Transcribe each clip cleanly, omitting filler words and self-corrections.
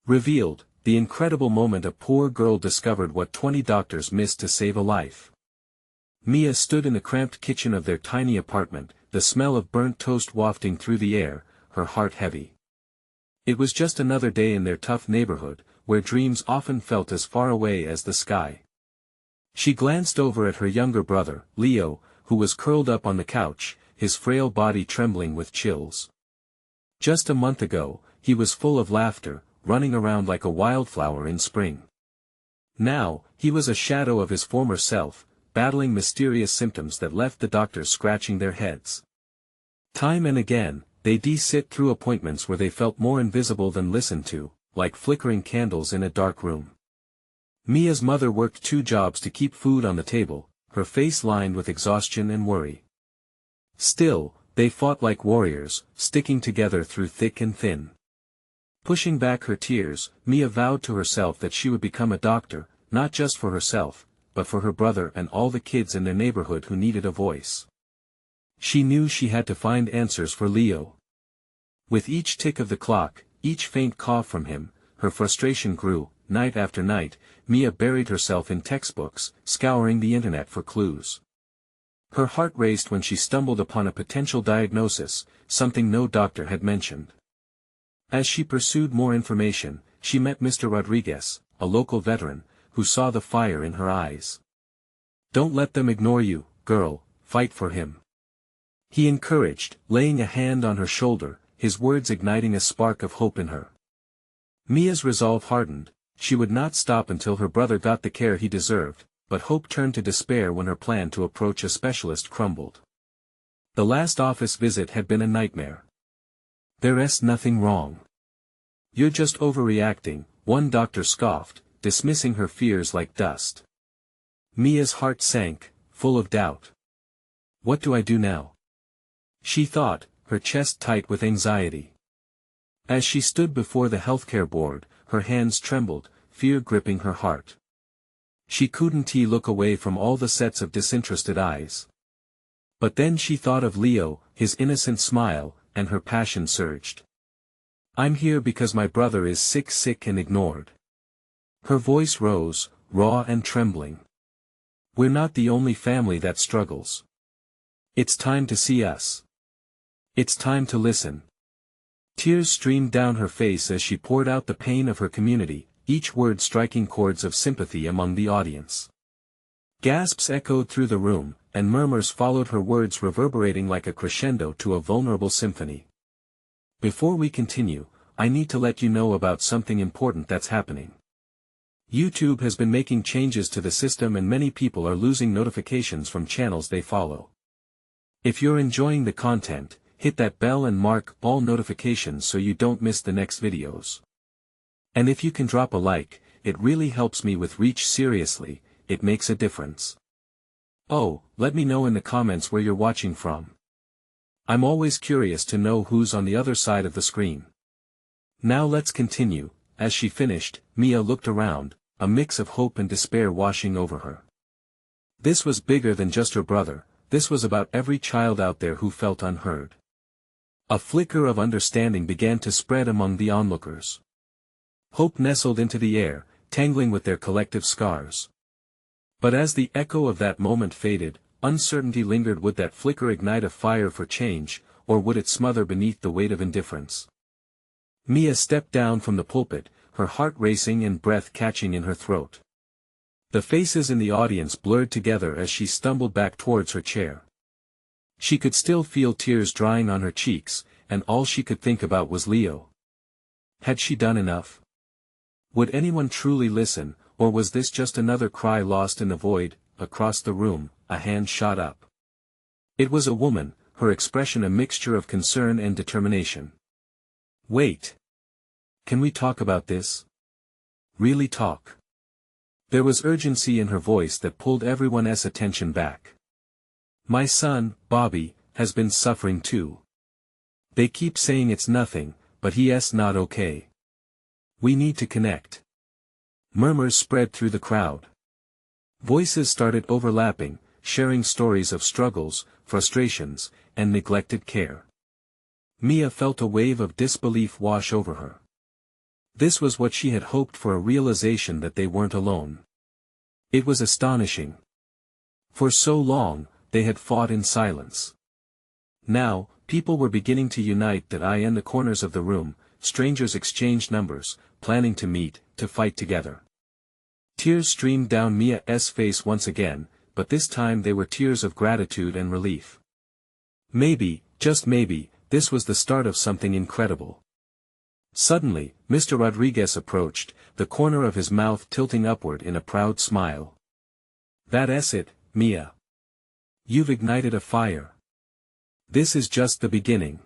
Revealed, the incredible moment a poor girl discovered what 20 doctors missed to save a life. Mia stood in the cramped kitchen of their tiny apartment, the smell of burnt toast wafting through the air, her heart heavy. It was just another day in their tough neighborhood, where dreams often felt as far away as the sky. She glanced over at her younger brother, Leo, who was curled up on the couch, his frail body trembling with chills. Just a month ago, he was full of laughter, running around like a wildflower in spring. Now, he was a shadow of his former self, battling mysterious symptoms that left the doctors scratching their heads. Time and again, they'd sit through appointments where they felt more invisible than listened to, like flickering candles in a dark room. Mia's mother worked 2 jobs to keep food on the table, her face lined with exhaustion and worry. Still, they fought like warriors, sticking together through thick and thin. Pushing back her tears, Mia vowed to herself that she would become a doctor, not just for herself, but for her brother and all the kids in their neighborhood who needed a voice. She knew she had to find answers for Leo. With each tick of the clock, each faint cough from him, her frustration grew. Night after night, Mia buried herself in textbooks, scouring the internet for clues. Her heart raced when she stumbled upon a potential diagnosis, something no doctor had mentioned. As she pursued more information, she met Mr. Rodriguez, a local veteran, who saw the fire in her eyes. "Don't let them ignore you, girl, fight for him," he encouraged, laying a hand on her shoulder, his words igniting a spark of hope in her. Mia's resolve hardened. She would not stop until her brother got the care he deserved, but hope turned to despair when her plan to approach a specialist crumbled. The last office visit had been a nightmare. "There's nothing wrong. You're just overreacting," one doctor scoffed, dismissing her fears like dust. Mia's heart sank, full of doubt. "What do I do now?" she thought, her chest tight with anxiety. As she stood before the healthcare board, her hands trembled, fear gripping her heart. She couldn't look away from all the sets of disinterested eyes. But then she thought of Leo, his innocent smile, and her passion surged. "I'm here because my brother is sick and ignored." Her voice rose, raw and trembling. "We're not the only family that struggles. It's time to see us. It's time to listen." Tears streamed down her face as she poured out the pain of her community, each word striking chords of sympathy among the audience. Gasps echoed through the room, and murmurs followed her words, reverberating like a crescendo to a vulnerable symphony. "Before we continue, I need to let you know about something important that's happening. YouTube has been making changes to the system and many people are losing notifications from channels they follow. If you're enjoying the content, hit that bell and mark all notifications so you don't miss the next videos. And if you can drop a like, it really helps me with reach. Seriously, it makes a difference. Oh, let me know in the comments where you're watching from. I'm always curious to know who's on the other side of the screen." Now let's continue. As she finished, Mia looked around, a mix of hope and despair washing over her. This was bigger than just her brother, this was about every child out there who felt unheard. A flicker of understanding began to spread among the onlookers. Hope nestled into the air, tangling with their collective scars. But as the echo of that moment faded, uncertainty lingered. Would that flicker ignite a fire for change, or would it smother beneath the weight of indifference? Mia stepped down from the pulpit, her heart racing and breath catching in her throat. The faces in the audience blurred together as she stumbled back towards her chair. She could still feel tears drying on her cheeks, and all she could think about was Leo. Had she done enough? Would anyone truly listen, or was this just another cry lost in the void? Across the room, a hand shot up. It was a woman, her expression a mixture of concern and determination. "Wait. Can we talk about this? Really talk?" There was urgency in her voice that pulled everyone's attention back. "My son, Bobby, has been suffering too. They keep saying it's nothing, but he's not okay. We need to connect." Murmurs spread through the crowd. Voices started overlapping, sharing stories of struggles, frustrations, and neglected care. Mia felt a wave of disbelief wash over her. This was what she had hoped for, a realization that they weren't alone. It was astonishing. For so long, they had fought in silence. Now, people were beginning to unite. That I in the corners of the room, strangers exchanged numbers, planning to meet, to fight together. Tears streamed down Mia's face once again, but this time they were tears of gratitude and relief. Maybe, just maybe, this was the start of something incredible. Suddenly, Mr. Rodriguez approached, the corner of his mouth tilting upward in a proud smile. "That's it, Mia. You've ignited a fire. This is just the beginning."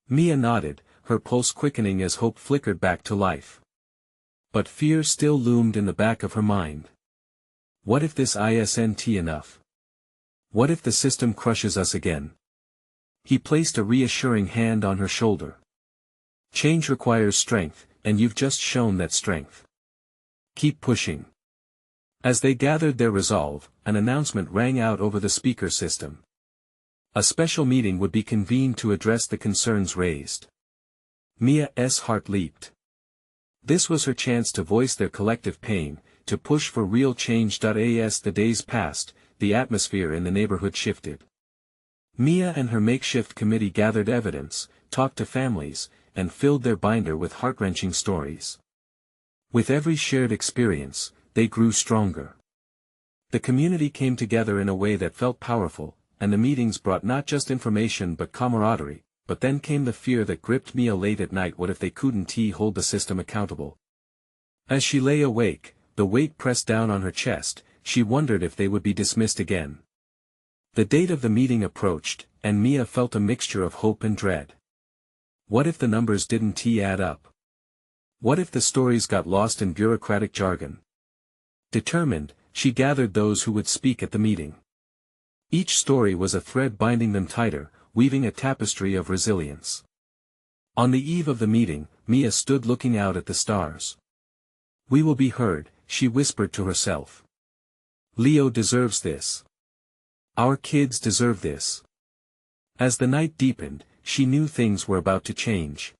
Mia nodded, her pulse quickening as hope flickered back to life. But fear still loomed in the back of her mind. What if this isn't enough? What if the system crushes us again? He placed a reassuring hand on her shoulder. "Change requires strength, and you've just shown that strength. Keep pushing." As they gathered their resolve, an announcement rang out over the speaker system. A special meeting would be convened to address the concerns raised. Mia's heart leaped. This was her chance to voice their collective pain, to push for real change. As the days passed, the atmosphere in the neighborhood shifted. Mia and her makeshift committee gathered evidence, talked to families, and filled their binder with heart-wrenching stories. With every shared experience, they grew stronger. The community came together in a way that felt powerful, and the meetings brought not just information but camaraderie. But then came the fear that gripped Mia late at night. What if they couldn't hold the system accountable? As she lay awake, the weight pressed down on her chest, she wondered if they would be dismissed again. The date of the meeting approached, and Mia felt a mixture of hope and dread. What if the numbers didn't add up? What if the stories got lost in bureaucratic jargon? Determined, she gathered those who would speak at the meeting. Each story was a thread binding them tighter, weaving a tapestry of resilience. On the eve of the meeting, Mia stood looking out at the stars. "We will be heard," she whispered to herself. "Leo deserves this. Our kids deserve this." As the night deepened, she knew things were about to change.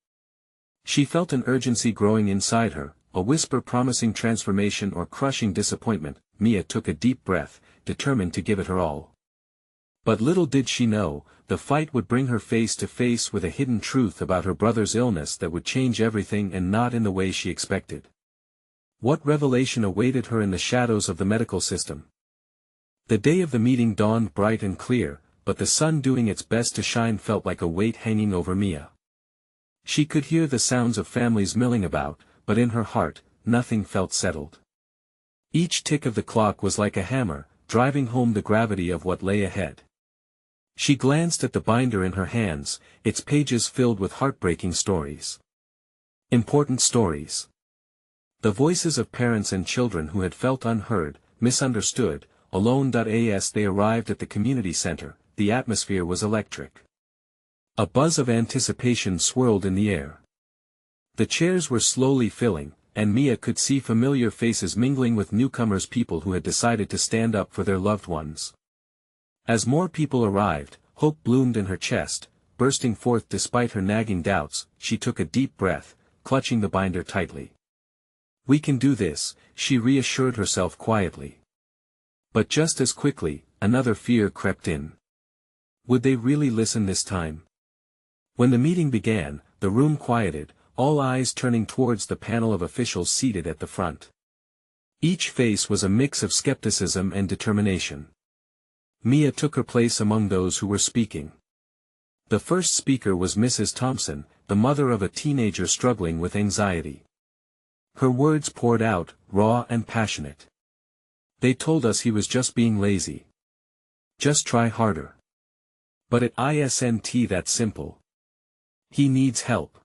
She felt an urgency growing inside her, a whisper promising transformation or crushing disappointment. Mia took a deep breath, determined to give it her all. But little did she know, the fight would bring her face to face with a hidden truth about her brother's illness that would change everything, and not in the way she expected. What revelation awaited her in the shadows of the medical system? The day of the meeting dawned bright and clear, but the sun doing its best to shine felt like a weight hanging over Mia. She could hear the sounds of families milling about, but in her heart, nothing felt settled. Each tick of the clock was like a hammer, driving home the gravity of what lay ahead. She glanced at the binder in her hands, its pages filled with heartbreaking stories. Important stories. The voices of parents and children who had felt unheard, misunderstood, alone. As they arrived at the community center, the atmosphere was electric. A buzz of anticipation swirled in the air. The chairs were slowly filling, and Mia could see familiar faces mingling with newcomers, people who had decided to stand up for their loved ones. As more people arrived, hope bloomed in her chest, bursting forth despite her nagging doubts. She took a deep breath, clutching the binder tightly. "We can do this," she reassured herself quietly. But just as quickly, another fear crept in. Would they really listen this time? When the meeting began, the room quieted, all eyes turning towards the panel of officials seated at the front. Each face was a mix of skepticism and determination. Mia took her place among those who were speaking. The first speaker was Mrs. Thompson, the mother of a teenager struggling with anxiety. Her words poured out, raw and passionate. "They told us he was just being lazy. Just try harder. But it isn't that simple. He needs help."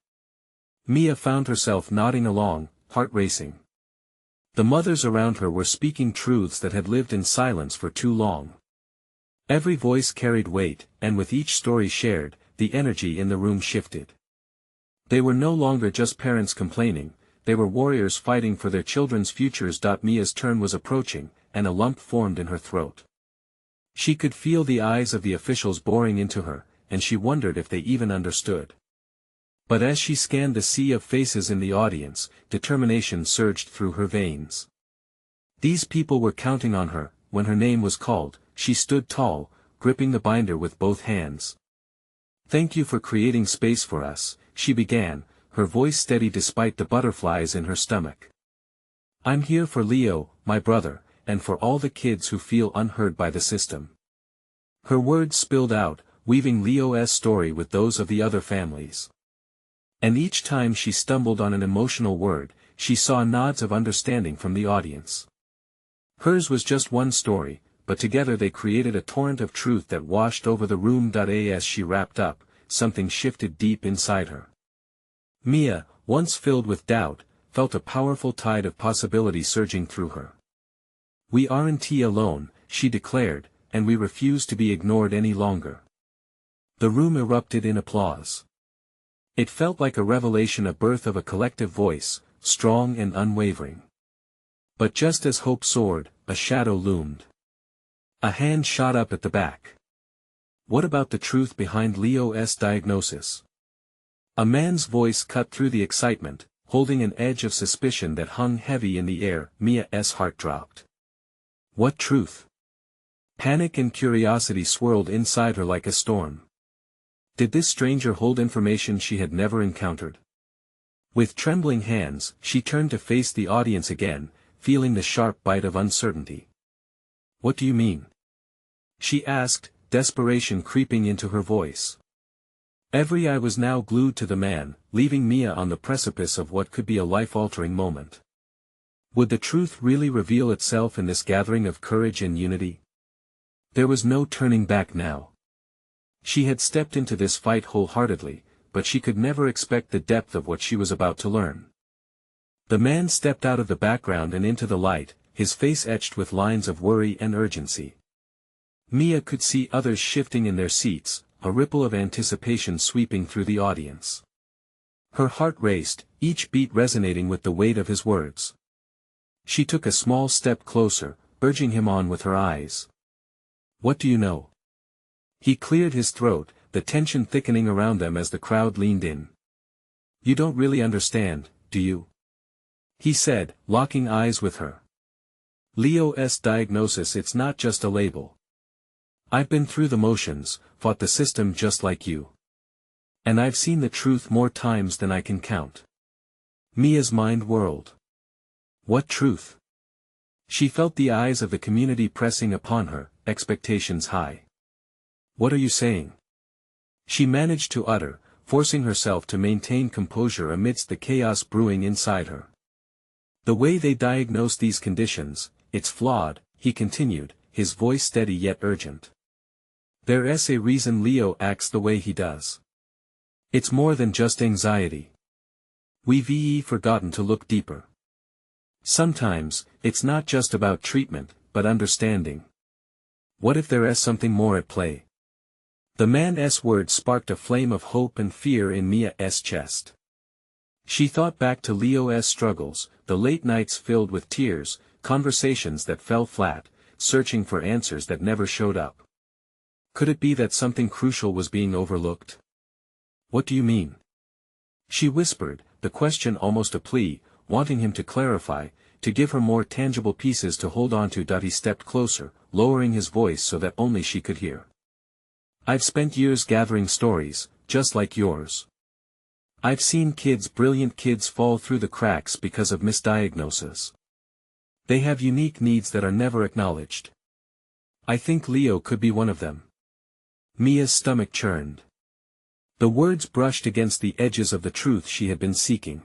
Mia found herself nodding along, heart racing. The mothers around her were speaking truths that had lived in silence for too long. Every voice carried weight, and with each story shared, the energy in the room shifted. They were no longer just parents complaining, they were warriors fighting for their children's futures. Mia's turn was approaching, and a lump formed in her throat. She could feel the eyes of the officials boring into her, and she wondered if they even understood. But as she scanned the sea of faces in the audience, determination surged through her veins. These people were counting on her. When her name was called, she stood tall, gripping the binder with both hands. "Thank you for creating space for us," she began, her voice steady despite the butterflies in her stomach. "I'm here for Leo, my brother, and for all the kids who feel unheard by the system." Her words spilled out, weaving Leo's story with those of the other families. And each time she stumbled on an emotional word, she saw nods of understanding from the audience. Hers was just one story, but together they created a torrent of truth that washed over the room. As she wrapped up, something shifted deep inside her. Mia, once filled with doubt, felt a powerful tide of possibility surging through her. "We aren't alone," she declared, "and we refuse to be ignored any longer." The room erupted in applause. It felt like a revelation, a birth of a collective voice, strong and unwavering. But just as hope soared, a shadow loomed. A hand shot up at the back. "What about the truth behind Leo's diagnosis?" A man's voice cut through the excitement, holding an edge of suspicion that hung heavy in the air. Mia's heart dropped. What truth? Panic and curiosity swirled inside her like a storm. Did this stranger hold information she had never encountered? With trembling hands, she turned to face the audience again, feeling the sharp bite of uncertainty. "What do you mean?" she asked, desperation creeping into her voice. Every eye was now glued to the man, leaving Mia on the precipice of what could be a life-altering moment. Would the truth really reveal itself in this gathering of courage and unity? There was no turning back now. She had stepped into this fight wholeheartedly, but she could never expect the depth of what she was about to learn. The man stepped out of the background and into the light, his face etched with lines of worry and urgency. Mia could see others shifting in their seats, a ripple of anticipation sweeping through the audience. Her heart raced, each beat resonating with the weight of his words. She took a small step closer, urging him on with her eyes. "What do you know?" He cleared his throat, the tension thickening around them as the crowd leaned in. "You don't really understand, do you?" he said, locking eyes with her. "Leo's diagnosis, it's not just a label. I've been through the motions, fought the system just like you. And I've seen the truth more times than I can count." Mia's mind whirled. What truth? She felt the eyes of the community pressing upon her, expectations high. "What are you saying?" she managed to utter, forcing herself to maintain composure amidst the chaos brewing inside her. "The way they diagnose these conditions, it's flawed," he continued, his voice steady yet urgent. "There's a reason Leo acts the way he does. It's more than just anxiety. We've forgotten to look deeper. Sometimes, it's not just about treatment, but understanding. What if there is something more at play?" The man's words sparked a flame of hope and fear in Mia's chest. She thought back to Leo's struggles, the late nights filled with tears, conversations that fell flat, searching for answers that never showed up. Could it be that something crucial was being overlooked? "What do you mean?" she whispered, the question almost a plea, wanting him to clarify, to give her more tangible pieces to hold on to. He stepped closer, lowering his voice so that only she could hear. "I've spent years gathering stories, just like yours. I've seen brilliant kids fall through the cracks because of misdiagnosis. They have unique needs that are never acknowledged. I think Leo could be one of them." Mia's stomach churned. The words brushed against the edges of the truth she had been seeking.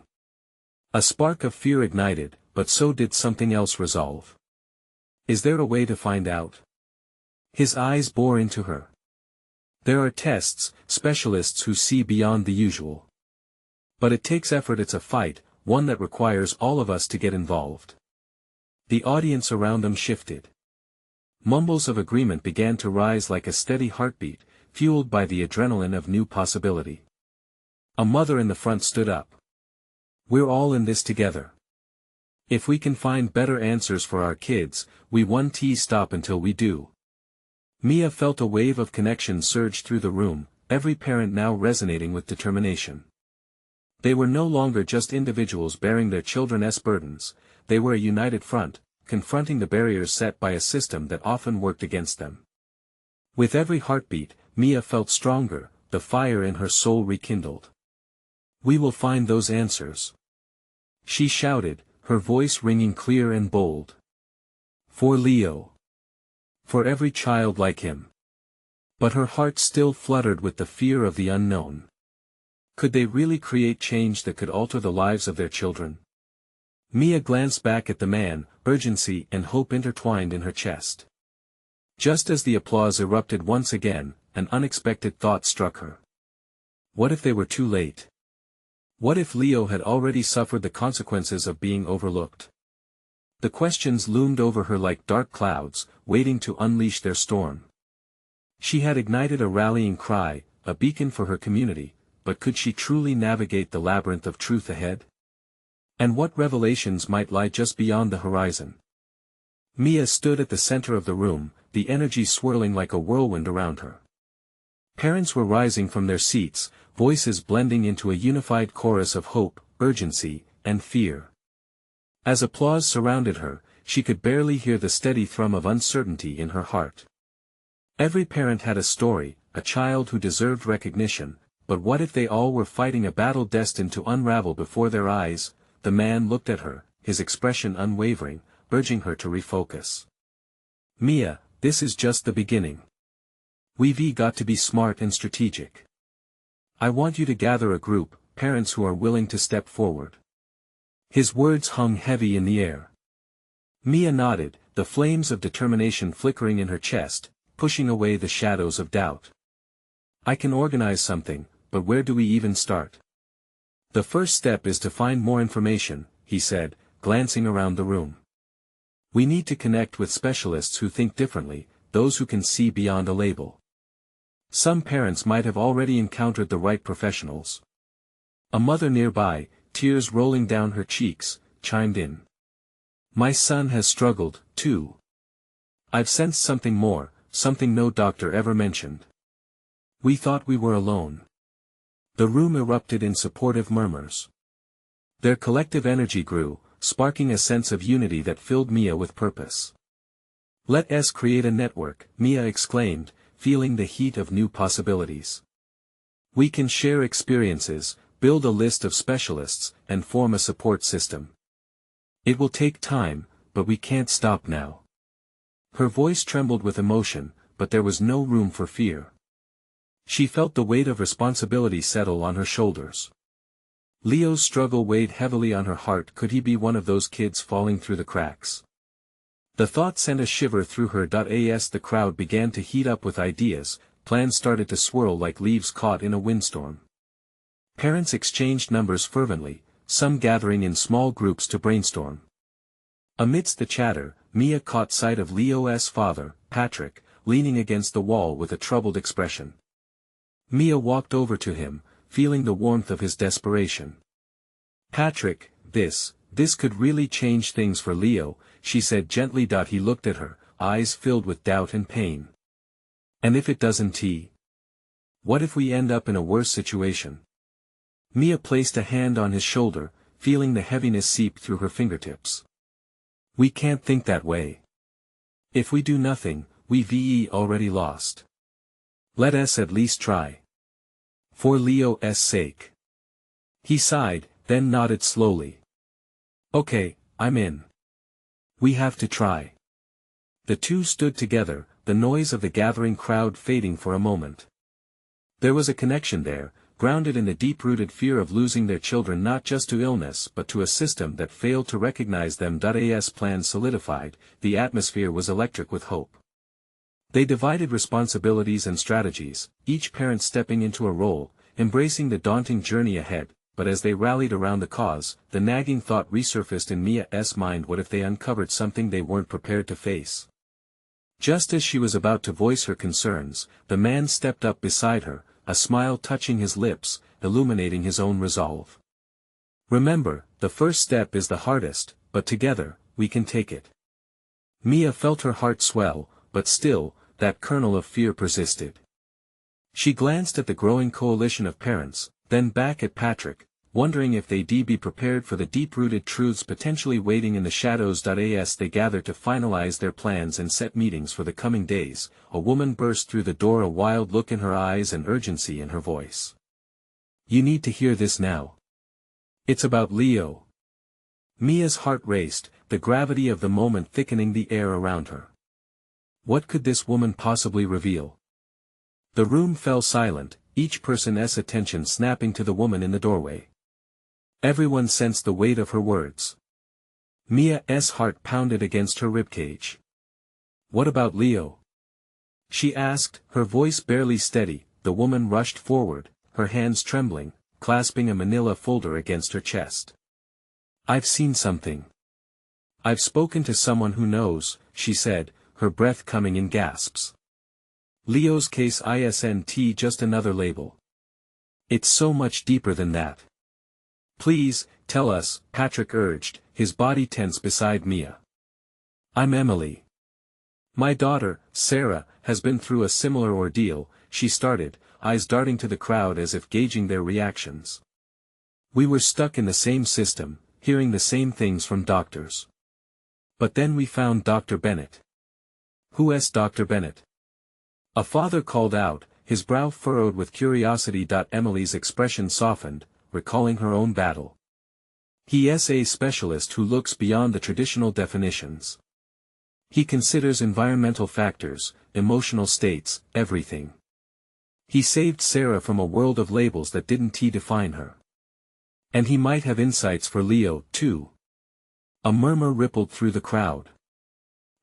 A spark of fear ignited, but so did something else resolve. "Is there a way to find out?" His eyes bore into her. "There are tests, specialists who see beyond the usual. But it takes effort, it's a fight, one that requires all of us to get involved." The audience around them shifted. Mumbles of agreement began to rise like a steady heartbeat, fueled by the adrenaline of new possibility. A mother in the front stood up. "We're all in this together. If we can find better answers for our kids, we won't stop until we do." Mia felt a wave of connection surge through the room, every parent now resonating with determination. They were no longer just individuals bearing their children's burdens, they were a united front, confronting the barriers set by a system that often worked against them. With every heartbeat, Mia felt stronger, the fire in her soul rekindled. "We will find those answers," she shouted, her voice ringing clear and bold. "For Leo. For every child like him." But her heart still fluttered with the fear of the unknown. Could they really create change that could alter the lives of their children? Mia glanced back at the man, urgency and hope intertwined in her chest. Just as the applause erupted once again, an unexpected thought struck her. What if they were too late? What if Leo had already suffered the consequences of being overlooked? The questions loomed over her like dark clouds, waiting to unleash their storm. She had ignited a rallying cry, a beacon for her community, but could she truly navigate the labyrinth of truth ahead? And what revelations might lie just beyond the horizon? Mia stood at the center of the room, the energy swirling like a whirlwind around her. Parents were rising from their seats, voices blending into a unified chorus of hope, urgency, and fear. As applause surrounded her, she could barely hear the steady thrum of uncertainty in her heart. Every parent had a story, a child who deserved recognition, but what if they all were fighting a battle destined to unravel before their eyes? The man looked at her, his expression unwavering, urging her to refocus. "Mia, this is just the beginning. We've got to be smart and strategic. I want you to gather a group, parents who are willing to step forward." His words hung heavy in the air. Mia nodded, the flames of determination flickering in her chest, pushing away the shadows of doubt. "I can organize something, but where do we even start?" "The first step is to find more information," he said, glancing around the room. "We need to connect with specialists who think differently, those who can see beyond a label." Some parents might have already encountered the right professionals. A mother nearby, tears rolling down her cheeks, chimed in. "My son has struggled, too. I've sensed something more, something no doctor ever mentioned. We thought we were alone." The room erupted in supportive murmurs. Their collective energy grew, sparking a sense of unity that filled Mia with purpose. "Let us create a network," Mia exclaimed, feeling the heat of new possibilities. "We can share experiences, build a list of specialists, and form a support system. It will take time, but we can't stop now." Her voice trembled with emotion, but there was no room for fear. She felt the weight of responsibility settle on her shoulders. Leo's struggle weighed heavily on her heart. Could he be one of those kids falling through the cracks? The thought sent a shiver through her. As the crowd began to heat up with ideas, plans started to swirl like leaves caught in a windstorm. Parents exchanged numbers fervently, some gathering in small groups to brainstorm. Amidst the chatter, Mia caught sight of Leo's father, Patrick, leaning against the wall with a troubled expression. Mia walked over to him, feeling the warmth of his desperation. "Patrick, this could really change things for Leo," she said gently. He looked at her, eyes filled with doubt and pain. "And if it doesn't? What if we end up in a worse situation?" Mia placed a hand on his shoulder, feeling the heaviness seep through her fingertips. "We can't think that way. If we do nothing, we've already lost. Let us at least try. For Leo's sake." He sighed, then nodded slowly. "Okay, I'm in. We have to try." The two stood together, the noise of the gathering crowd fading for a moment. There was a connection there, grounded in the deep-rooted fear of losing their children not just to illness but to a system that failed to recognize them. As plans solidified, the atmosphere was electric with hope. They divided responsibilities and strategies, each parent stepping into a role, embracing the daunting journey ahead. But as they rallied around the cause, the nagging thought resurfaced in Mia's mind: what if they uncovered something they weren't prepared to face? Just as she was about to voice her concerns, the man stepped up beside her, a smile touching his lips, illuminating his own resolve. "Remember, the first step is the hardest, but together, we can take it." Mia felt her heart swell, but still, that kernel of fear persisted. She glanced at the growing coalition of parents, then back at Patrick, wondering if they'd be prepared for the deep-rooted truths potentially waiting in the shadows. As they gathered to finalize their plans and set meetings for the coming days, a woman burst through the door, a wild look in her eyes and urgency in her voice. "You need to hear this now. It's about Leo." Mia's heart raced, the gravity of the moment thickening the air around her. What could this woman possibly reveal? The room fell silent, each person's attention snapping to the woman in the doorway. Everyone sensed the weight of her words. Mia's heart pounded against her ribcage. "What about Leo?" she asked, her voice barely steady. The woman rushed forward, her hands trembling, clasping a manila folder against her chest. "I've seen something. I've spoken to someone who knows," she said, her breath coming in gasps. "Leo's case isn't just another label. It's so much deeper than that. Please, tell us," Patrick urged, his body tense beside Mia. "I'm Emily. My daughter, Sarah, has been through a similar ordeal," she started, eyes darting to the crowd as if gauging their reactions. "We were stuck in the same system, hearing the same things from doctors. But then we found Dr. Bennett." "Who's Dr. Bennett?" a father called out, his brow furrowed with curiosity. Emily's expression softened, recalling her own battle. "He's a specialist who looks beyond the traditional definitions. He considers environmental factors, emotional states, everything. He saved Sarah from a world of labels that didn't define her. And he might have insights for Leo, too." A murmur rippled through the crowd.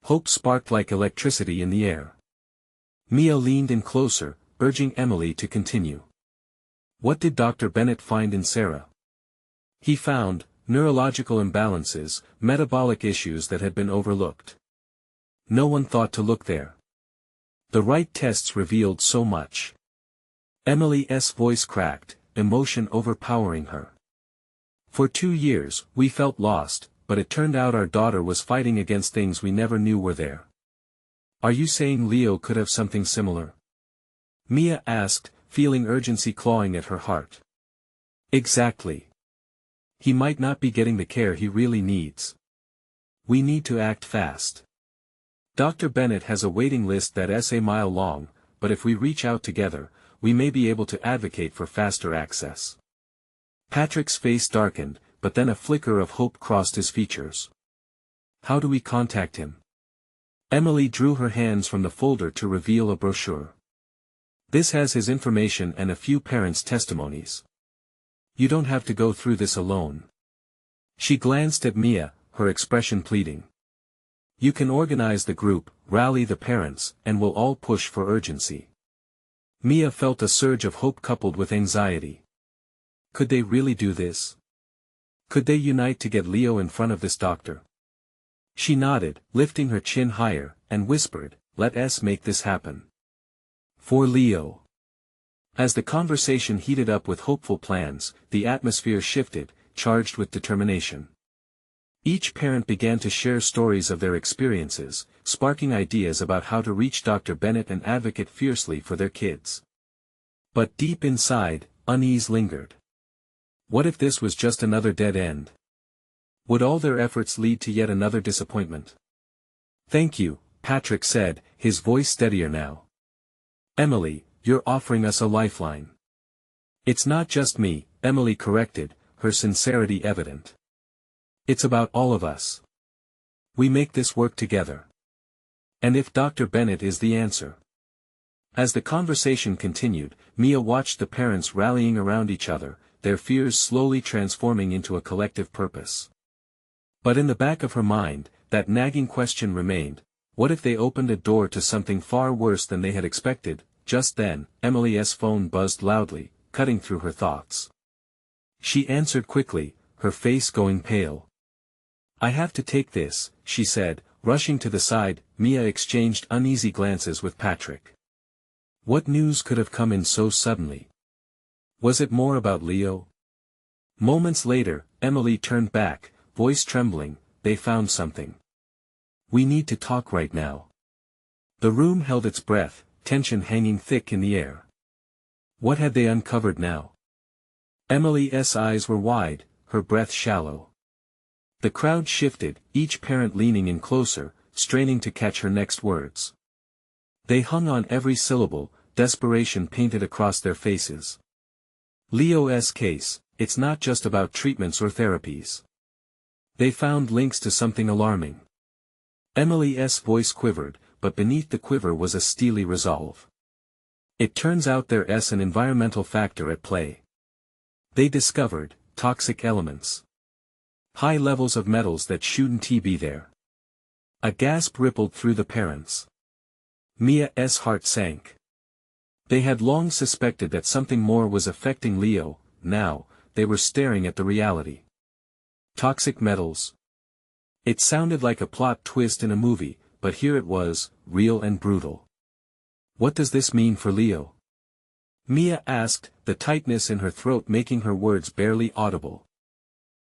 Hope sparked like electricity in the air. Mia leaned in closer, urging Emily to continue. "What did Dr. Bennett find in Sarah?" "He found neurological imbalances, metabolic issues that had been overlooked. No one thought to look there. The right tests revealed so much." Emily's voice cracked, emotion overpowering her. "For 2 years, we felt lost, but it turned out our daughter was fighting against things we never knew were there." "Are you saying Leo could have something similar?" Mia asked, feeling urgency clawing at her heart. "Exactly. He might not be getting the care he really needs. We need to act fast. Dr. Bennett has a waiting list that's a mile long, but if we reach out together, we may be able to advocate for faster access." Patrick's face darkened, but then a flicker of hope crossed his features. "How do we contact him?" Emily drew her hands from the folder to reveal a brochure. "This has his information and a few parents' testimonies. You don't have to go through this alone." She glanced at Mia, her expression pleading. "You can organize the group, rally the parents, and we'll all push for urgency." Mia felt a surge of hope coupled with anxiety. Could they really do this? Could they unite to get Leo in front of this doctor? She nodded, lifting her chin higher, and whispered, "Let's make this happen. For Leo." As the conversation heated up with hopeful plans, the atmosphere shifted, charged with determination. Each parent began to share stories of their experiences, sparking ideas about how to reach Dr. Bennett and advocate fiercely for their kids. But deep inside, unease lingered. What if this was just another dead end? Would all their efforts lead to yet another disappointment? "Thank you," Patrick said, his voice steadier now. "Emily, you're offering us a lifeline." "It's not just me," Emily corrected, her sincerity evident. "It's about all of us. We make this work together. And if Dr. Bennett is the answer." As the conversation continued, Mia watched the parents rallying around each other, their fears slowly transforming into a collective purpose. But in the back of her mind, that nagging question remained: what if they opened a door to something far worse than they had expected? Just then, Emily's phone buzzed loudly, cutting through her thoughts. She answered quickly, her face going pale. "I have to take this," she said, rushing to the side. Mia exchanged uneasy glances with Patrick. What news could have come in so suddenly? Was it more about Leo? Moments later, Emily turned back, voice trembling. "They found something. We need to talk right now." The room held its breath, tension hanging thick in the air. What had they uncovered now? Emily's eyes were wide, her breath shallow. The crowd shifted, each parent leaning in closer, straining to catch her next words. They hung on every syllable, desperation painted across their faces. Leo's case, it's not just about treatments or therapies. They found links to something alarming. Emily's voice quivered, but beneath the quiver was a steely resolve. It turns out there's an environmental factor at play. They discovered toxic elements. High levels of metals that shouldn't be there. A gasp rippled through the parents. Mia's heart sank. They had long suspected that something more was affecting Leo. Now, they were staring at the reality. Toxic metals. It sounded like a plot twist in a movie, but here it was, real and brutal. What does this mean for Leo? Mia asked, the tightness in her throat making her words barely audible.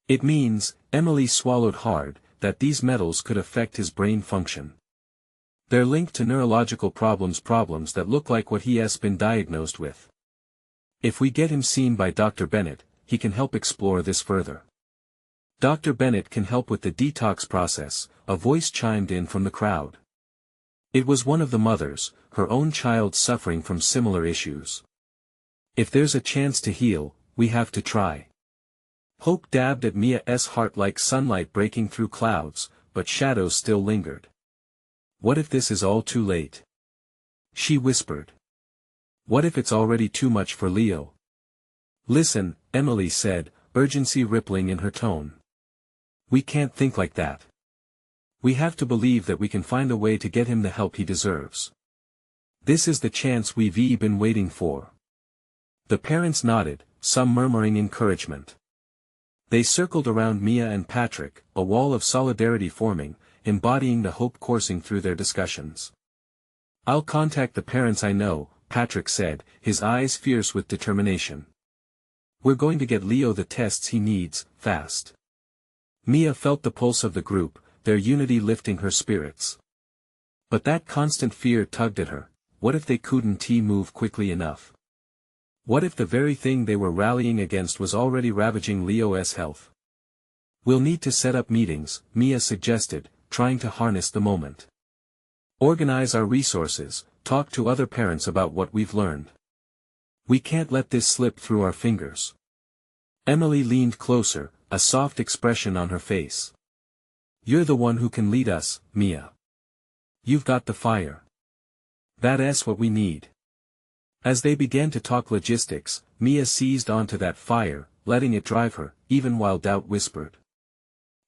It means, Emily swallowed hard, that these metals could affect his brain function. They're linked to neurological problems that look like what he has been diagnosed with. If we get him seen by Dr. Bennett, he can help explore this further. Dr. Bennett can help with the detox process, a voice chimed in from the crowd. It was one of the mothers, her own child suffering from similar issues. If there's a chance to heal, we have to try. Hope dabbed at Mia's heart like sunlight breaking through clouds, but shadows still lingered. What if this is all too late? She whispered. What if it's already too much for Leo? Listen, Emily said, urgency rippling in her tone. We can't think like that. We have to believe that we can find a way to get him the help he deserves. This is the chance we've been waiting for. The parents nodded, some murmuring encouragement. They circled around Mia and Patrick, a wall of solidarity forming, embodying the hope coursing through their discussions. I'll contact the parents I know, Patrick said, his eyes fierce with determination. We're going to get Leo the tests he needs, fast. Mia felt the pulse of the group, their unity lifting her spirits. But that constant fear tugged at her. What if they couldn't move quickly enough? What if the very thing they were rallying against was already ravaging Leo's health? We'll need to set up meetings, Mia suggested, trying to harness the moment. Organize our resources, talk to other parents about what we've learned. We can't let this slip through our fingers. Emily leaned closer, a soft expression on her face. You're the one who can lead us, Mia. You've got the fire. That's what we need. As they began to talk logistics, Mia seized onto that fire, letting it drive her, even while doubt whispered.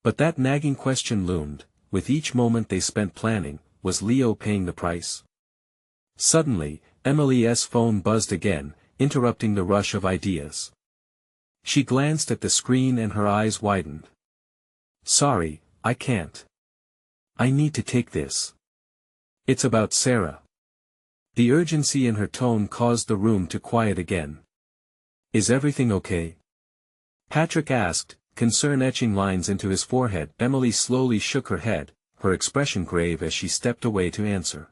But that nagging question loomed, with each moment they spent planning, was Leo paying the price? Suddenly, Emily's phone buzzed again, interrupting the rush of ideas. She glanced at the screen and her eyes widened. Sorry, I can't. I need to take this. It's about Sarah. The urgency in her tone caused the room to quiet again. Is everything okay? Patrick asked, concern etching lines into his forehead. Emily slowly shook her head, her expression grave as she stepped away to answer.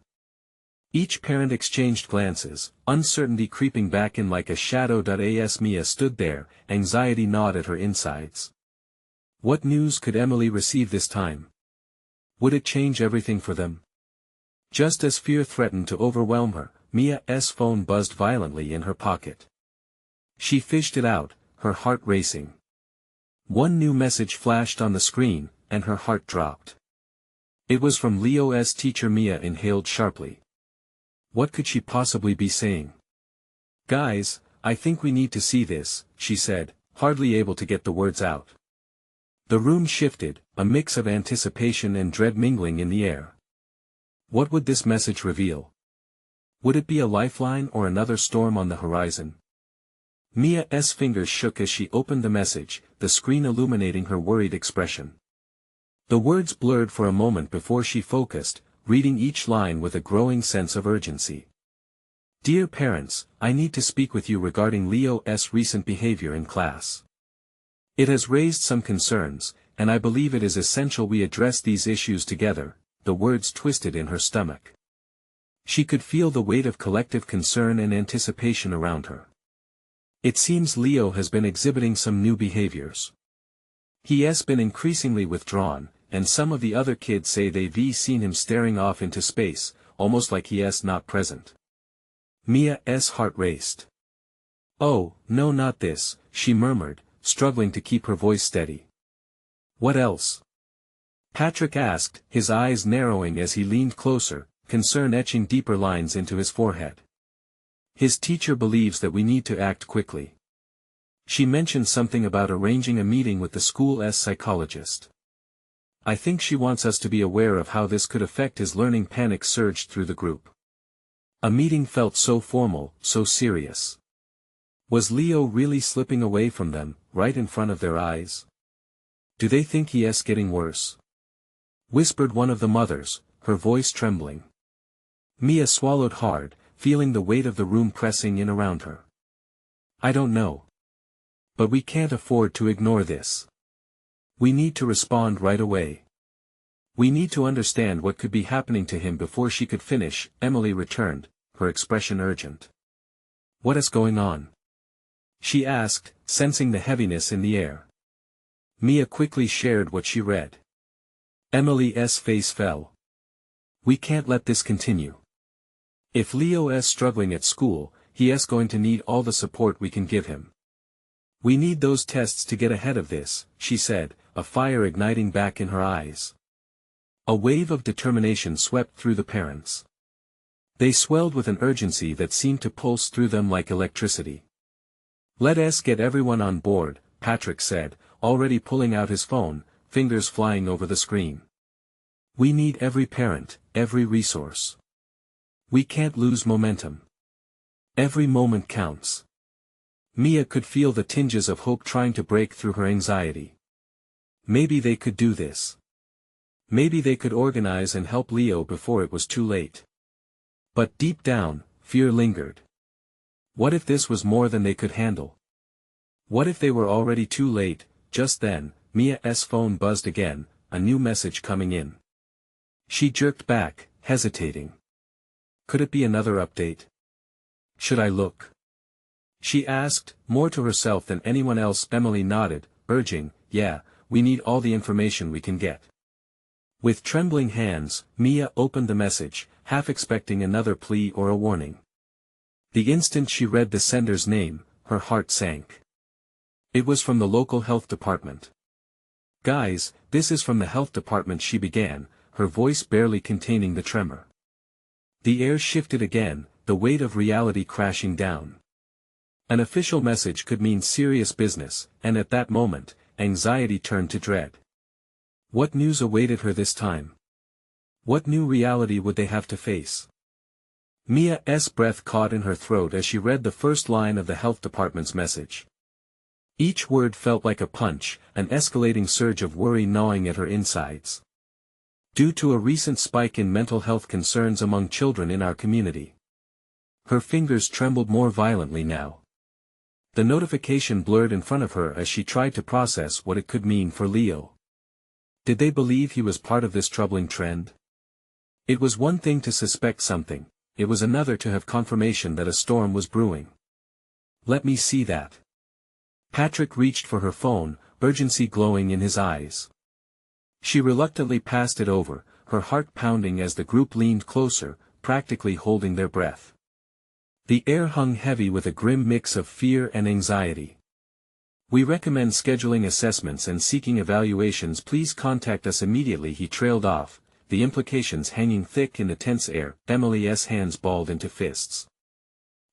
Each parent exchanged glances, uncertainty creeping back in like a shadow. As Mia stood there, anxiety gnawed at her insides. What news could Emily receive this time? Would it change everything for them? Just as fear threatened to overwhelm her, Mia's phone buzzed violently in her pocket. She fished it out, her heart racing. One new message flashed on the screen, and her heart dropped. It was from Leo's teacher. Mia inhaled sharply. What could she possibly be saying? Guys, I think we need to see this, she said, hardly able to get the words out. The room shifted, a mix of anticipation and dread mingling in the air. What would this message reveal? Would it be a lifeline or another storm on the horizon? Mia's fingers shook as she opened the message, the screen illuminating her worried expression. The words blurred for a moment before she focused, reading each line with a growing sense of urgency. Dear parents, I need to speak with you regarding Leo's recent behavior in class. It has raised some concerns, and I believe it is essential we address these issues together. The words twisted in her stomach. She could feel the weight of collective concern and anticipation around her. It seems Leo has been exhibiting some new behaviors. He has been increasingly withdrawn, and some of the other kids say they've seen him staring off into space, almost like he is not present. Mia's heart raced. "Oh, no, not this," she murmured, struggling to keep her voice steady. "What else?" Patrick asked, his eyes narrowing as he leaned closer, concern etching deeper lines into his forehead. "His teacher believes that we need to act quickly. She mentioned something about arranging a meeting with the school's psychologist. I think she wants us to be aware of how this could affect his learning." Panic surged through the group. A meeting felt so formal, so serious. Was Leo really slipping away from them, right in front of their eyes? "Do they think he is getting worse?" whispered one of the mothers, her voice trembling. Mia swallowed hard, feeling the weight of the room pressing in around her. "I don't know. But we can't afford to ignore this. We need to respond right away. We need to understand what could be happening to him." Before she could finish, Emily returned, her expression urgent. "What is going on?" she asked, sensing the heaviness in the air. Mia quickly shared what she read. Emily's face fell. "We can't let this continue. If Leo is struggling at school, he is going to need all the support we can give him. We need those tests to get ahead of this," she said, a fire igniting back in her eyes. A wave of determination swept through the parents. They swelled with an urgency that seemed to pulse through them like electricity. "Let us get everyone on board," Patrick said, already pulling out his phone, fingers flying over the screen. "We need every parent, every resource. We can't lose momentum. Every moment counts." Mia could feel the tinges of hope trying to break through her anxiety. Maybe they could do this. Maybe they could organize and help Leo before it was too late. But deep down, fear lingered. What if this was more than they could handle? What if they were already too late? Just then, Mia's phone buzzed again, a new message coming in. She jerked back, hesitating. Could it be another update? "Should I look?" she asked, more to herself than anyone else. Emily nodded, urging, "Yeah, we need all the information we can get." With trembling hands, Mia opened the message, half expecting another plea or a warning. The instant she read the sender's name, her heart sank. It was from the local health department. "Guys, this is from the health department," she began, her voice barely containing the tremor. The air shifted again, the weight of reality crashing down. An official message could mean serious business, and at that moment, anxiety turned to dread. What news awaited her this time? What new reality would they have to face? Mia's breath caught in her throat as she read the first line of the health department's message. Each word felt like a punch, an escalating surge of worry gnawing at her insides. Due to a recent spike in mental health concerns among children in our community. Her fingers trembled more violently now. The notification blurred in front of her as she tried to process what it could mean for Leo. Did they believe he was part of this troubling trend? It was one thing to suspect something, it was another to have confirmation that a storm was brewing. "Let me see that." Patrick reached for her phone, urgency glowing in his eyes. She reluctantly passed it over, her heart pounding as the group leaned closer, practically holding their breath. The air hung heavy with a grim mix of fear and anxiety. "We recommend scheduling assessments and seeking evaluations. Please contact us immediately." He trailed off, the implications hanging thick in the tense air. Emily's hands balled into fists.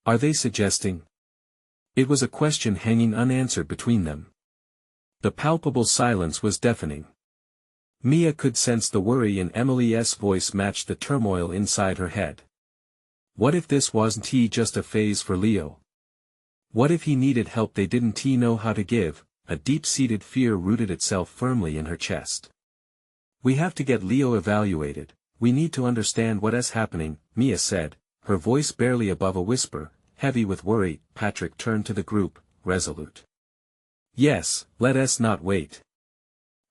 Are they suggesting? It was a question hanging unanswered between them. The palpable silence was deafening. Mia could sense the worry in Emily's voice matched the turmoil inside her head. What if this wasn't just a phase for Leo? What if he needed help they didn't know how to give? A deep-seated fear rooted itself firmly in her chest. "We have to get Leo evaluated, we need to understand what is happening," Mia said, her voice barely above a whisper, heavy with worry. Patrick turned to the group, resolute. "Yes, let us not wait.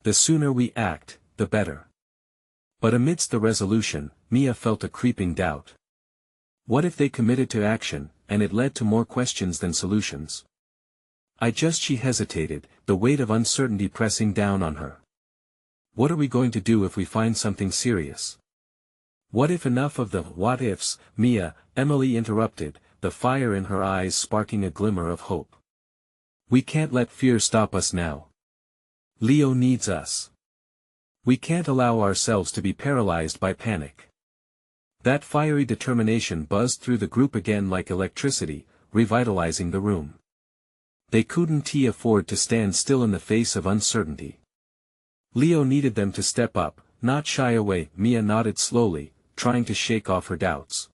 The sooner we act, the better." But amidst the resolution, Mia felt a creeping doubt. What if they committed to action, and it led to more questions than solutions? She hesitated, the weight of uncertainty pressing down on her. What are we going to do if we find something serious? What if enough of the what ifs, Mia, Emily interrupted, the fire in her eyes sparking a glimmer of hope. We can't let fear stop us now. Leo needs us. We can't allow ourselves to be paralyzed by panic. That fiery determination buzzed through the group again like electricity, revitalizing the room. They couldn't afford to stand still in the face of uncertainty. Leo needed them to step up, not shy away. Mia nodded slowly, trying to shake off her doubts.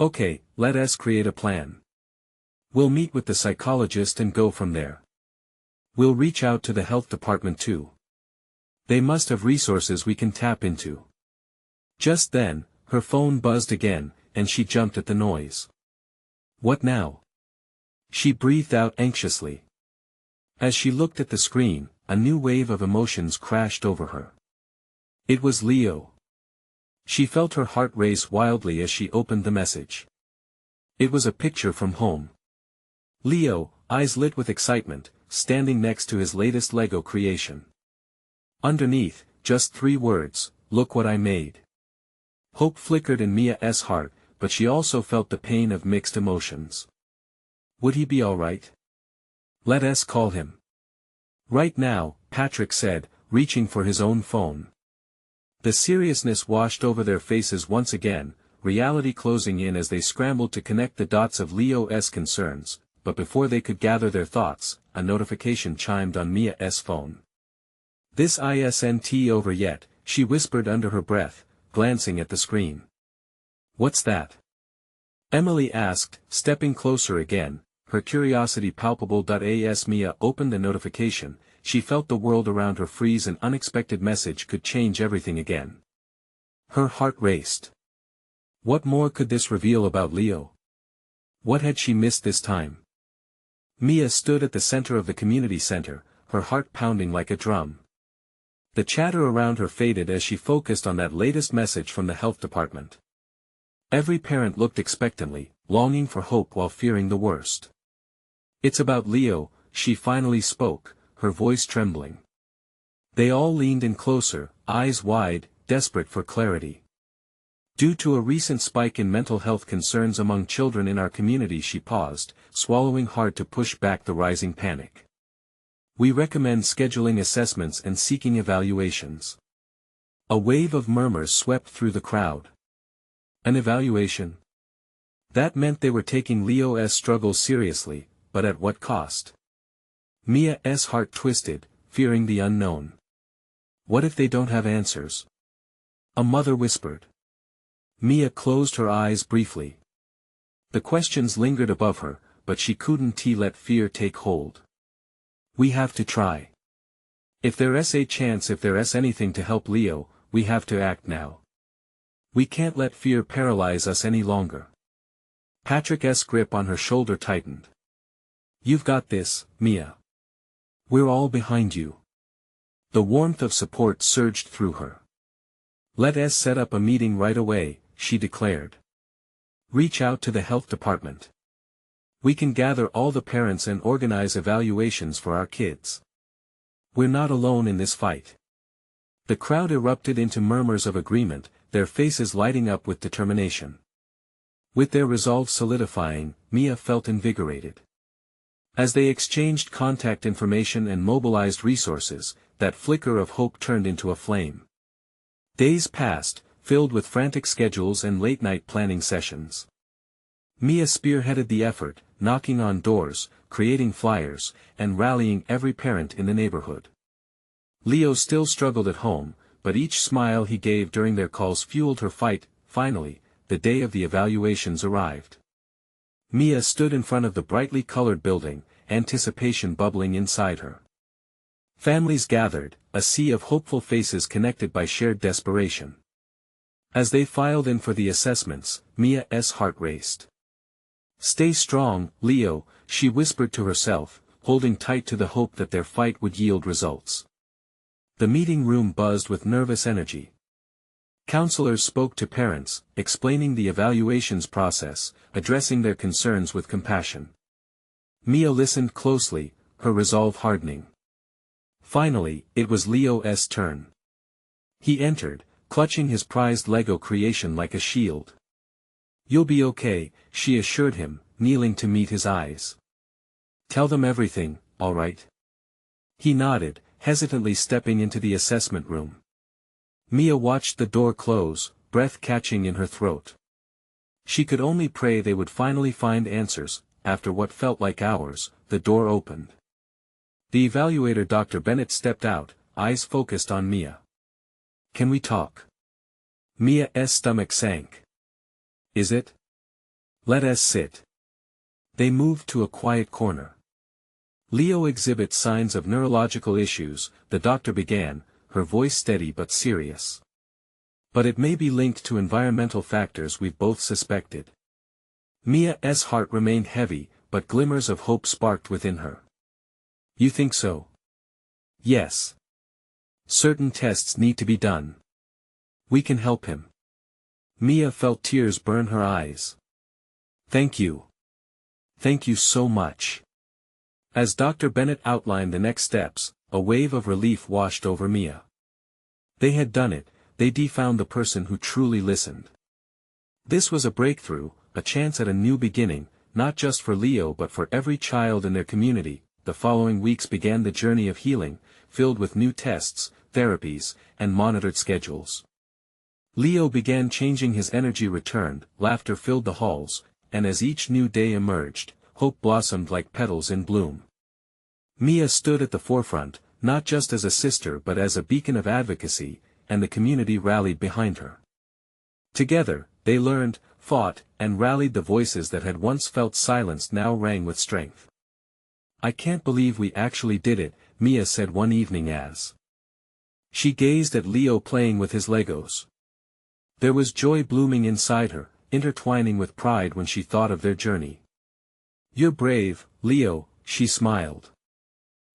Okay, let us create a plan. We'll meet with the psychologist and go from there. We'll reach out to the health department too. They must have resources we can tap into. Just then, her phone buzzed again, and she jumped at the noise. What now? She breathed out anxiously. As she looked at the screen, a new wave of emotions crashed over her. It was Leo. She felt her heart race wildly as she opened the message. It was a picture from home. Leo, eyes lit with excitement, standing next to his latest Lego creation. Underneath, just 3 words, "Look what I made." Hope flickered in Mia's heart, but she also felt the pain of mixed emotions. Would he be alright? Let us call him. Right now, Patrick said, reaching for his own phone. The seriousness washed over their faces once again, reality closing in as they scrambled to connect the dots of Leo's concerns, but before they could gather their thoughts, a notification chimed on Mia's phone. This isn't over yet, she whispered under her breath, glancing at the screen. What's that? Emily asked, stepping closer again, her curiosity palpable. As Mia opened the notification, she felt the world around her freeze. An unexpected message could change everything again. Her heart raced. What more could this reveal about Leo? What had she missed this time? Mia stood at the center of the community center, her heart pounding like a drum. The chatter around her faded as she focused on that latest message from the health department. Every parent looked expectantly, longing for hope while fearing the worst. It's about Leo, she finally spoke, her voice trembling. They all leaned in closer, eyes wide, desperate for clarity. Due to a recent spike in mental health concerns among children in our community, she paused, swallowing hard to push back the rising panic. We recommend scheduling assessments and seeking evaluations. A wave of murmurs swept through the crowd. An evaluation? That meant they were taking Leo's struggles seriously, but at what cost? Mia's heart twisted, fearing the unknown. What if they don't have answers? A mother whispered. Mia closed her eyes briefly. The questions lingered above her, but she couldn't let fear take hold. We have to try. If there's a chance, if there's anything to help Leo, we have to act now. We can't let fear paralyze us any longer. Patrick's grip on her shoulder tightened. You've got this, Mia. We're all behind you. The warmth of support surged through her. Let us set up a meeting right away, she declared. Reach out to the health department. We can gather all the parents and organize evaluations for our kids. We're not alone in this fight. The crowd erupted into murmurs of agreement, their faces lighting up with determination. With their resolve solidifying, Mia felt invigorated. As they exchanged contact information and mobilized resources, that flicker of hope turned into a flame. Days passed, filled with frantic schedules and late-night planning sessions. Mia spearheaded the effort, knocking on doors, creating flyers, and rallying every parent in the neighborhood. Leo still struggled at home, but each smile he gave during their calls fueled her fight. Finally, the day of the evaluations arrived. Mia stood in front of the brightly colored building, anticipation bubbling inside her. Families gathered, a sea of hopeful faces connected by shared desperation. As they filed in for the assessments, Mia's heart raced. Stay strong, Leo, she whispered to herself, holding tight to the hope that their fight would yield results. The meeting room buzzed with nervous energy. Counselors spoke to parents, explaining the evaluations process, addressing their concerns with compassion. Mia listened closely, her resolve hardening. Finally, it was Leo's turn. He entered, clutching his prized Lego creation like a shield. "You'll be okay," she assured him, kneeling to meet his eyes. "Tell them everything, all right?" He nodded, hesitantly stepping into the assessment room. Mia watched the door close, breath catching in her throat. She could only pray they would finally find answers. After what felt like hours, the door opened. The evaluator Dr. Bennett stepped out, eyes focused on Mia. "Can we talk?" Mia's stomach sank. "Is it? Let us sit." They moved to a quiet corner. "Leo exhibits signs of neurological issues," the doctor began, her voice steady but serious. "But it may be linked to environmental factors we've both suspected." Mia's heart remained heavy, but glimmers of hope sparked within her. "You think so?" "Yes. Certain tests need to be done. We can help him." Mia felt tears burn her eyes. "Thank you. Thank you so much." As Dr. Bennett outlined the next steps, a wave of relief washed over Mia. They had done it, they'd found the person who truly listened. This was a breakthrough, a chance at a new beginning, not just for Leo but for every child in their community. The following weeks began the journey of healing, filled with new tests, therapies, and monitored schedules. Leo began changing, his energy returned, laughter filled the halls, and as each new day emerged, hope blossomed like petals in bloom. Mia stood at the forefront, not just as a sister but as a beacon of advocacy, and the community rallied behind her. Together, they learned, fought, and rallied. The voices that had once felt silenced now rang with strength. "I can't believe we actually did it," Mia said one evening as she gazed at Leo playing with his Legos. There was joy blooming inside her, intertwining with pride when she thought of their journey. "You're brave, Leo," she smiled.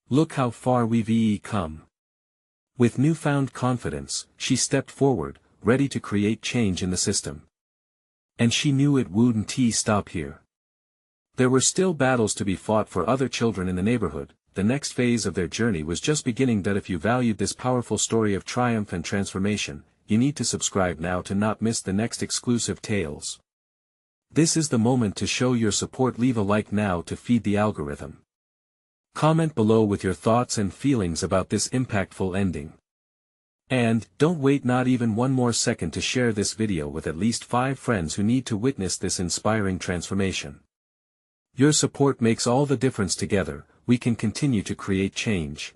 "Look how far we've come." With newfound confidence, she stepped forward, ready to create change in the system. And she knew it wouldn't stop here. There were still battles to be fought for other children in the neighborhood. The next phase of their journey was just beginning. If you valued this powerful story of triumph and transformation, you need to subscribe now to not miss the next exclusive tales. This is the moment to show your support. Leave a like now to feed the algorithm. Comment below with your thoughts and feelings about this impactful ending. And, don't wait not even one more second to share this video with at least 5 friends who need to witness this inspiring transformation. Your support makes all the difference. Together, we can continue to create change.